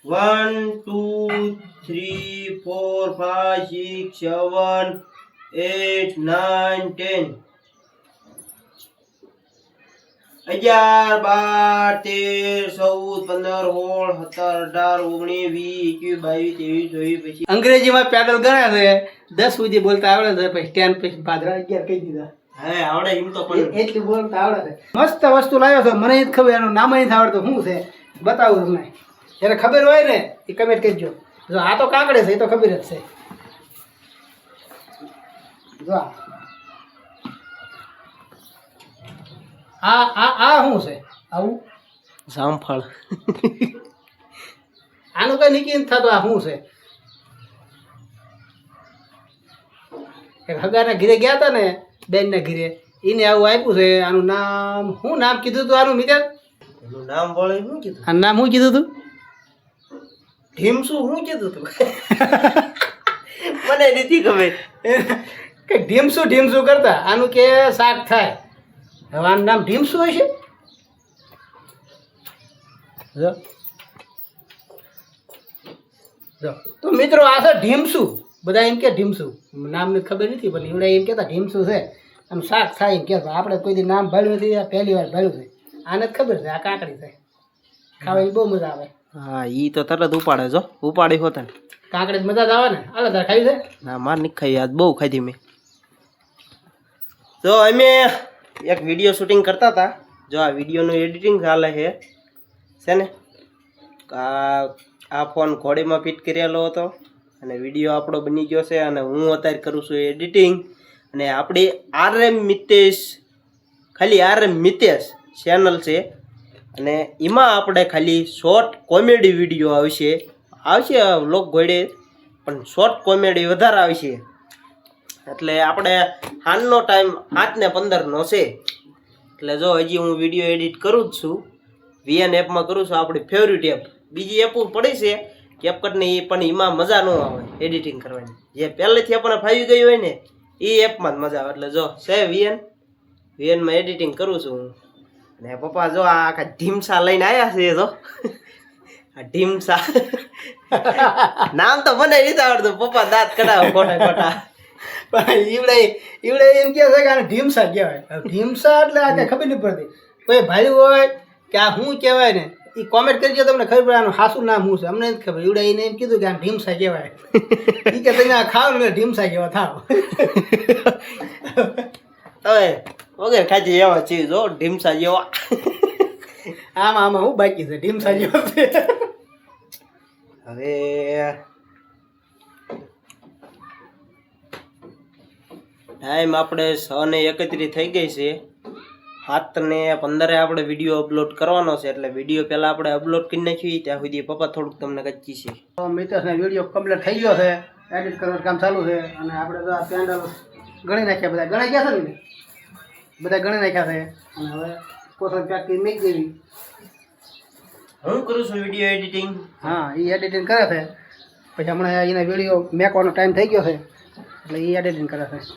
1 2 3 4 5 6 7 8 9 10 11 12 13 14 15 16 17 18 19 20 21 22 23 અંગ્રેજીમાં પેડલ ગણ્યા છે 10 સુધી બોલતા આવડે છે, પછી 10 પછી પાદરા 11 કહી દીધા. હવે આવડે એમ તો પણ એટલું બોલતા આવડે છે. મસ્ત વસ્તુ લાવ્યો છો, મને જ ખબર એનું નામ નથી આવડતું શું છે, બતાવું તમને. જ્યારે ખબર હોય ને એ કમેન્ટ કરજો. જો આ તો કાકડે છે, એ તો ખબર જ છે. જો આ શું છે આવું? જામફળ. આનું કઈ નીકળી નથી થતું. આ શું છે? એક હગાના ઘીરે ગયા હતા ને, બેનના ઘીરે, એને આવું આપ્યું છે. આનું નામ શું નામ કીધું હતું આનું મિત્ર? એનું નામ બોલે શું કીધું? આનું નામ શું કીધું હતું? ઢીમસું શું કીધું તું? મને નથી ખબર. કંઈક ઢીમસું કરતા આનું કે શાક થાય. હવે આનું નામ ઢીમસું હશે. જો જો તો મિત્રો આ છે ઢીમસું. બધા એમ કે ઢીમસું, નામની ખબર નથી, પણ એવડે એમ કહેતા ઢીમસું છે, આમ શાક થાય એમ કહેતા. આપણે કોઈ દી નામ ભાળ્યું નથી, આ પહેલી વાર ભાળ્યું છે. આને જ ખબર છે આ કાકડી થાય, ખાવાની બહુ મજા આવે. હા, ઈ તો તરત ઉપાડે. જો ઉપાડી હોત ને કાકડી મજા જ આવે ને. આલે તાર ખાઈ છે? ના, માર નહીં ખાઈ. આજ બહુ ખાધી મેં. તો અમે એક વિડીયો શૂટિંગ કરતા હતા. જો આ વિડીયોનું એડિટિંગ ચાલે છે ને. આ ફોન ઘોડીમાં ફિટ કરેલો હતો અને વિડીયો આપણો બની ગયો છે, અને હું અત્યારે કરું છું એડિટિંગ. અને આપણી RM મિતેશ, ખાલી RM મિતેશ ચેનલ છે, અને એમાં આપણે ખાલી શોર્ટ કોમેડી વિડીયો આવશે વ્લોગ ઘોડે, પણ શોર્ટ કોમેડી વધારે આવશે. એટલે આપણે હાલનો ટાઈમ 7:15 છે. એટલે જો હજી હું વિડીયો એડિટ કરું જ છું. VN એપમાં કરું છું, આપણી ફેવરિટ એપ. બીજી એપો પડી છે કેપકટની, પણ એમાં મજા ન આવે એડિટિંગ કરવાની. જે પહેલેથી આપણને ફાવી ગઈ હોય ને એ એપમાં જ મજા આવે. એટલે જો છે VNમાં એડિટિંગ કરું છું હું. અને પપ્પા જો આ આખા ઢીમસા લઈને આવ્યા છે. જો આ ઢીમસા નામ તો મને નથી આવડતું. પપ્પા દાંત કઢાવો ખોટા. પણ ઈવડે એમ કે છે કે આને ઢીમસા કહેવાય. ઢીમસા એટલે આ કઈ ખબર નહીં પડતી. કોઈ ભાડ્યું હોય કે આ શું કહેવાય ને એ કોમેન્ટ કરજો, તમને ખબર પડે આનું સાચું નામ શું છે. અમને નથી ખબર. ઈવડે એને એમ કીધું કે આ ઢીમસા કહેવાય. એ કે તમે આ ખાવ ને ઢીમસા કેવા થાવ. હવે વગર ખાજી એવા ચીજ હો, ઢીમસા જેવા. આમાં હું બાકી છે ઢીમસા જેવા છે. હવે ટાઈમ આપણે 6:31 થઈ ગઈ છે. 7:15 આપણે વિડીયો અપલોડ કરવાનો છે. એટલે વિડીયો પહેલાં આપણે અપલોડ કરી નાખીએ. ત્યાં સુધી પપ્પા થોડુંક તમને કચ્ચી છે. તો મિતેશને વિડીયો કમ્પ્લીટ થઈ ગયો છે, એડિટ કરવાનું કામ ચાલુ છે. અને આપણે તો આ પેન્ડલ ગણી નાખ્યા, બધા ગણાઈ ગયા છે ને, બધા ગણી નાખ્યા છે. અને હવે કોથળ પેક કરી મેક દેવી. હું કરું છું વિડીયો એડિટિંગ. હા, એ એડિટિંગ કરે છે. પછી હમણાં એના વિડીયો મેકવાનો ટાઈમ થઈ ગયો છે, એટલે એ એડિટિંગ કરે છે.